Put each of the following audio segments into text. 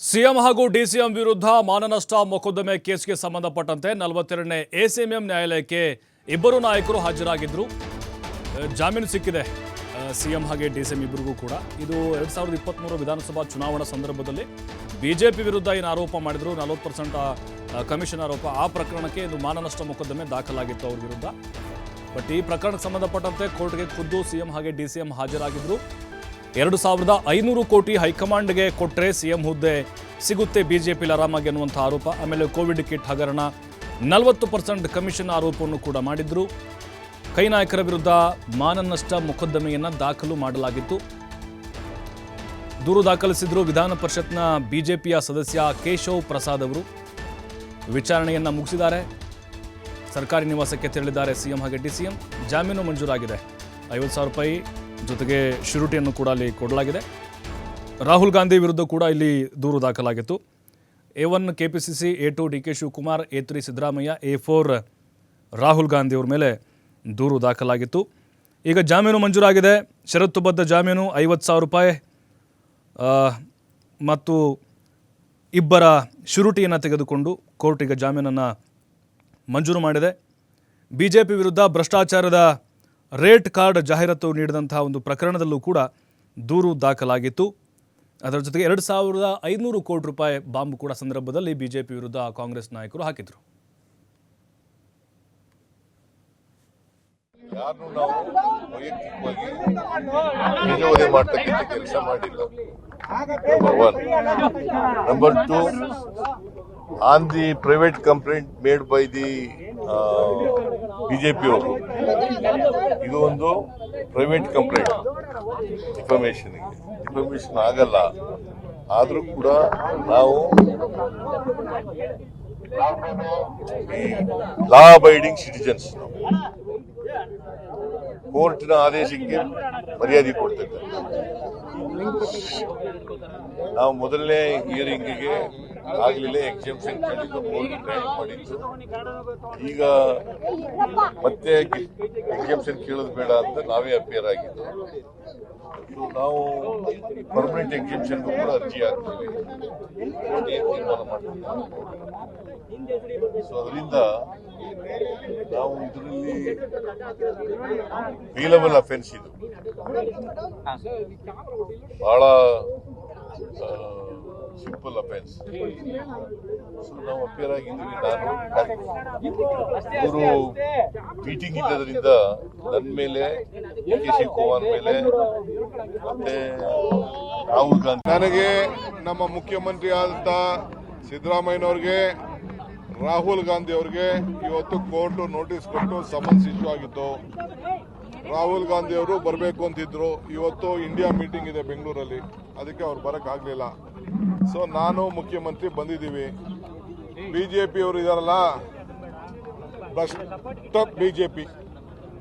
CM ಹಾಗೂ DCM ವಿರುದ್ಧ ಮಾನನಷ್ಟ ಮೊಕದ್ದಮೆ ಕೇಸ್ಗೆ ಸಂಬಂಧಪಟ್ಟಂತೆ 42ನೇ ಎಸಿಎಂಎಂ ನ್ಯಾಯಾಲಯಕ್ಕೆ ಇಬ್ಬರು ನಾಯಕರು ಹಾಜರಾಗಿದ್ದರು. ಜಾಮೀನು ಸಿಕ್ಕಿದೆ ಸಿಎಂ ಹಾಗೆ ಡಿಸಿಎಂ ಇಬ್ಬರಿಗೂ ಕೂಡ. ಇದು 2023 ವಿಧಾನಸಭಾ ಚುನಾವಣಾ ಸಂದರ್ಭದಲ್ಲಿ ಬಿಜೆಪಿ ವಿರುದ್ಧ ಏನು ಆರೋಪ ಮಾಡಿದ್ರು 40% ಕಮಿಷನ್ ಆರೋಪ, ಆ ಪ್ರಕರಣಕ್ಕೆ ಇದು ಮಾನನಷ್ಟ ಮೊಕದ್ದಮೆ ದಾಖಲಾಗಿತ್ತು ಅವ್ರ ವಿರುದ್ಧ. ಬಟ್ ಈ ಪ್ರಕರಣಕ್ಕೆ ಸಂಬಂಧಪಟ್ಟಂತೆ ಕೋರ್ಟ್ಗೆ ಖುದ್ದು ಸಿಎಂ ಹಾಗೆ ಡಿಸಿಎಂ ಹಾಜರಾಗಿದ್ದರು. 2500 ಕೋಟಿ ಹೈಕಮಾಂಡ್ಗೆ ಕೊಟ್ಟರೆ ಸಿಎಂ ಹುದ್ದೆ ಸಿಗುತ್ತೆ ಬಿಜೆಪಿಲಿ ಆರಾಮಾಗಿ ಅನ್ನುವಂಥ ಆರೋಪ. ಆಮೇಲೆ ಕೋವಿಡ್ ಕಿಟ್ ಹಗರಣ 40% ಕಮಿಷನ್ ಆರೋಪವನ್ನು ಕೂಡ ಮಾಡಿದ್ರು. ಕೈ ನಾಯಕರ ವಿರುದ್ಧ ಮಾನನಷ್ಟ ಮೊಕದ್ದಮೆಯನ್ನು ದಾಖಲು ಮಾಡಲಾಗಿತ್ತು. ದೂರು ದಾಖಲಿಸಿದ್ರು ವಿಧಾನ ಪರಿಷತ್ನ ಬಿಜೆಪಿಯ ಸದಸ್ಯ ಕೇಶವ್ ಪ್ರಸಾದ್ ಅವರು. ವಿಚಾರಣೆಯನ್ನು ಮುಗಿಸಿದ್ದಾರೆ. ಸರ್ಕಾರಿ ನಿವಾಸಕ್ಕೆ ತೆರಳಿದ್ದಾರೆ ಸಿಎಂ ಹಾಗೆ ಡಿಸಿಎಂ. ಜಾಮೀನು ಮಂಜೂರಾಗಿದೆ. 50,000 ರೂಪಾಯಿ ಜೊತೆಗೆ ಶ್ಯೂರಿಟಿಯನ್ನು ಕೂಡ ಅಲ್ಲಿ ಕೊಡಲಾಗಿದೆ. ರಾಹುಲ್ ಗಾಂಧಿ ವಿರುದ್ಧ ಕೂಡ ಇಲ್ಲಿ ದೂರು ದಾಖಲಾಗಿತ್ತು. A1 KPCC, A2 D K Shivakumar, A3 Siddaramaiah, A4 Rahul Gandhi ಅವ್ರ ಮೇಲೆ ದೂರು ದಾಖಲಾಗಿತ್ತು. ಈಗ ಜಾಮೀನು ಮಂಜೂರಾಗಿದೆ. ಷರತ್ತುಬದ್ಧ ಜಾಮೀನು 50,000 ರೂಪಾಯಿ ಮತ್ತು ಇಬ್ಬರ ಶ್ಯೂರಿಟಿಯನ್ನು ತೆಗೆದುಕೊಂಡು ಕೋರ್ಟ್ ಈಗ ಜಾಮೀನನ್ನು ಮಂಜೂರು ಮಾಡಿದೆ. ಬಿಜೆಪಿ ವಿರುದ್ಧ ಭ್ರಷ್ಟಾಚಾರದ ರೇಟ್ ಕಾರ್ಡ್ ಜಾಹೀರಾತು ನೀಡಿದಂತಹ ಒಂದು ಪ್ರಕರಣದಲ್ಲೂ ಕೂಡ ದೂರು ದಾಖಲಾಗಿತ್ತು. ಅದರ ಜೊತೆಗೆ 2500 ಕೋಟಿ ರೂಪಾಯಿ ಬಾಂಬ್ ಕೂಡ ಸಂದರ್ಭದಲ್ಲಿ ಬಿಜೆಪಿ ವಿರುದ್ಧ ಕಾಂಗ್ರೆಸ್ ನಾಯಕರು ಹಾಕಿದರು. ಯಾರನ್ನು ನಾವು ವೈಯಕ್ತಿಕವಾಗಿ ವಿರೋಧ ಮಾಡ್ತಕ್ಕಂಥ ಕೆಲಸ ಮಾಡಿಲ್ಲ. Number 2, on the private complaint made by the BJP ಅವರು, ಇದು ಒಂದು ಪ್ರೈವೇಟ್ ಕಂಪ್ಲೇಂಟ್, ಡಿಫಮೇಷನ್ ಆಗಲ್ಲ. ಆದರೂ ಕೂಡ ನಾವು ಲಾ ಅಬೈಡಿಂಗ್ ಸಿಟಿಜನ್ಸ್, ಕೋರ್ಟಿನ ಆದೇಶಕ್ಕೆ ಮರ್ಯಾದೆ ಕೊಡ್ತಕ್ಕಂಥ ನಾವು ಮೊದಲನೇ ಹಿಯರಿಂಗ್ಗೆ ಆಗಲಿಲ್ಲ, ಎಕ್ಸೆಂಪ್ಷನ್ ಕೇಳಿದ್ದು, ಕೋರ್ಟ್ ಗ್ರಾಂಟ್ ಮಾಡಿದ್ದು. ಈಗ ಮತ್ತೆ ಎಕ್ಸೆಂಪ್ಷನ್ ಕೇಳೋದು ಬೇಡ ಅಂತ ನಾವೇ ಅಪಿಯರ್ ಆಗಿದ್ದು. ನಾವು ಪರ್ಮನೆಂಟ್ ಎಕ್ಸೆಂಪ್ಷನ್ಗೂ ಕೂಡ ಅರ್ಜಿ ಹಾಕ್ತೀವಿ, ತೀರ್ಮಾನ ಮಾಡ್ತೀವಿ. ಸೊ ಅದರಿಂದ ನಾವು ಇದರಲ್ಲಿ ಬೇಲಬಲ್ ಅಫೆನ್ಸ್, ಇದು ಬಹಳ ಸಿಂಪಲ್ ಅಫೆನ್ಸ್. ಸೊ ನಾವು ಅಪಿಯರ್ ಆಗಿದ್ದೀವಿ. ನಾನು ಮೀಟಿಂಗ್ ಇಲ್ಲದ್ರಿಂದ ನನ್ನ ಮೇಲೆ, ಕೆ ಶಿವಕುಮಾರ್ ಮೇಲೆ ಮತ್ತೆ ರಾಹುಲ್ ಗಾಂಧಿ, ನನಗೆ ನಮ್ಮ ಮುಖ್ಯಮಂತ್ರಿ ಆದಂತ ಸಿದ್ದರಾಮಯ್ಯನವ್ರಿಗೆ, ರಾಹುಲ್ ಗಾಂಧಿ ಅವ್ರಿಗೆ ಇವತ್ತು ಕೋರ್ಟ್ ನೋಟಿಸ್ ಕೊಟ್ಟು ಸಮನ್ಸ್ ಇಶ್ಯೂ ಆಗಿತ್ತು. ರಾಹುಲ್ ಗಾಂಧಿ ಅವರು ಬರಬೇಕು ಅಂತಿದ್ರು. ಇವತ್ತು ಇಂಡಿಯಾ ಮೀಟಿಂಗ್ ಇದೆ ಬೆಂಗಳೂರಲ್ಲಿ, ಅದಕ್ಕೆ ಅವ್ರು ಬರಕ್ಕಾಗ್ಲಿಲ್ಲ. ಸೊ ನಾನು ಮುಖ್ಯಮಂತ್ರಿ ಬಂದಿದ್ದೀವಿ. ಬಿಜೆಪಿ ಅವರು ಇದಾರಲ್ಲ, ಭ್ರಷ್ಟ ಬಿಜೆಪಿ,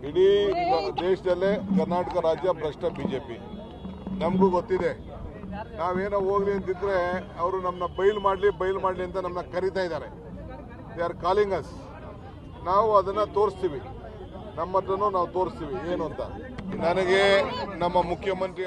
ಇಡೀ ದೇಶದಲ್ಲೇ ಕರ್ನಾಟಕ ರಾಜ್ಯ ಭ್ರಷ್ಟ ಬಿಜೆಪಿ. ನಮಗೂ ಗೊತ್ತಿದೆ. ನಾವೇನೋ ಹೋಗ್ಲಿ ಅಂತಿದ್ರೆ ಅವರು ನಮ್ಮನ್ನ ಬೈಲ್ ಮಾಡಲಿ ಅಂತ ನಮ್ಮನ್ನ ಕರೀತಾ ಇದ್ದಾರೆ. They are calling us. ನಾವು ಅದನ್ನ ತೋರಿಸ್ತೀವಿ, ನಮ್ಮ ಹತ್ರನೂ ನಾವು ತೋರಿಸ್ತೀವಿ ಏನು ಅಂತ. ನನಗೆ ನಮ್ಮ ಮುಖ್ಯಮಂತ್ರಿ